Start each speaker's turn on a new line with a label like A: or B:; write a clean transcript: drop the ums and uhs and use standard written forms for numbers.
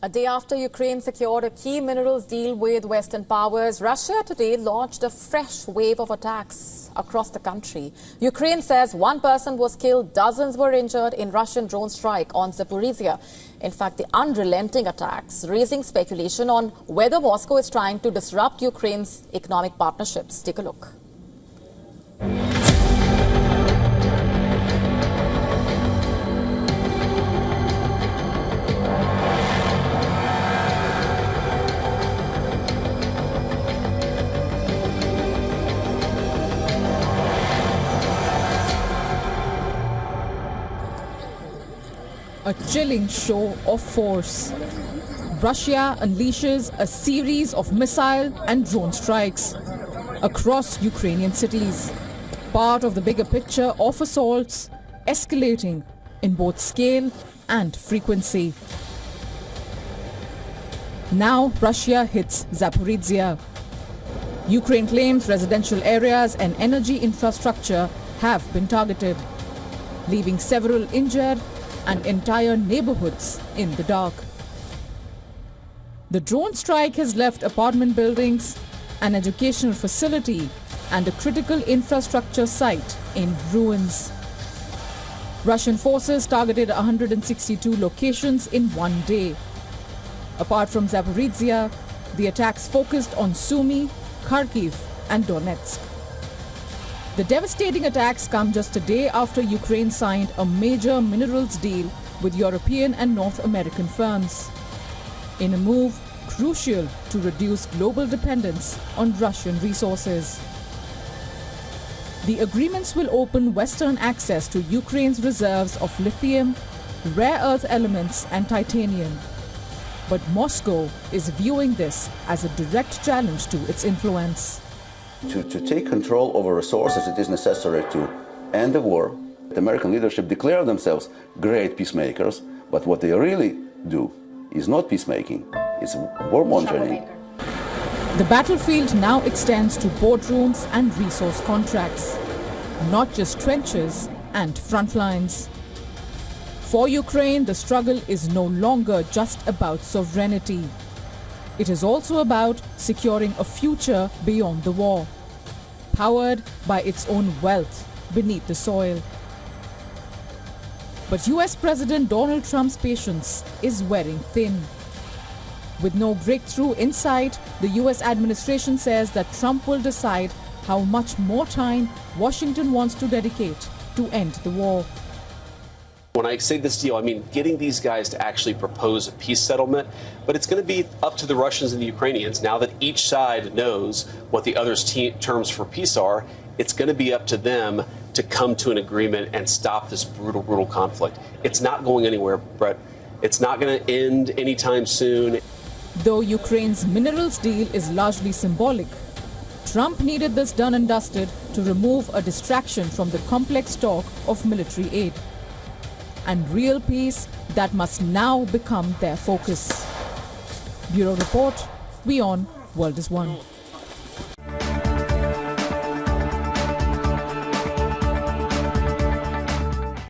A: A day after Ukraine secured a key minerals deal with Western powers, Russia today launched a fresh wave of attacks across the country. Ukraine says one person was killed, dozens were injured in Russian drone strike on Zaporizhzhia. In fact, the unrelenting attacks raising speculation on whether Moscow is trying to disrupt Ukraine's economic partnerships. Take a look.
B: A chilling show of force. Russia unleashes a series of missile and drone strikes across Ukrainian cities, part of the bigger picture of assaults escalating in both scale and frequency. Now Russia hits Zaporizhzhia. Ukraine claims residential areas and energy infrastructure have been targeted, leaving several injured and entire neighborhoods in the dark. The drone strike has left apartment buildings, an educational facility and a critical infrastructure site in ruins. Russian forces targeted 162 locations in one day. Apart from Zaporizhzhia, the attacks focused on Sumy, Kharkiv and Donetsk. The devastating attacks come just a day after Ukraine signed a major minerals deal with European and North American firms, in a move crucial to reduce global dependence on Russian resources. The agreements will open Western access to Ukraine's reserves of lithium, rare earth elements and titanium. But Moscow is viewing this as a direct challenge to its influence.
C: To take control over resources, it is necessary to end the war. The American leadership declare themselves great peacemakers, but what they really do is not peacemaking, it's warmongering.
B: The battlefield now extends to boardrooms and resource contracts, not just trenches and front lines. For Ukraine, the struggle is no longer just about sovereignty. It is also about securing a future beyond the war, powered by its own wealth beneath the soil. But US President Donald Trump's patience is wearing thin. With no breakthrough in sight, the US administration says that Trump will decide how much more time Washington wants to dedicate to end the war.
D: When I say this deal, I mean getting these guys to actually propose a peace settlement, but it's going to be up to the Russians and the Ukrainians. Now that each side knows what the other's terms for peace are, it's going to be up to them to come to an agreement and stop this brutal conflict. It's not going anywhere, Brett. It's not going to end anytime soon.
B: Though Ukraine's minerals deal is largely symbolic, Trump needed this done and dusted to remove a distraction from the complex talk of military aid. And real peace that must now become their focus. Bureau Report, WION World is One.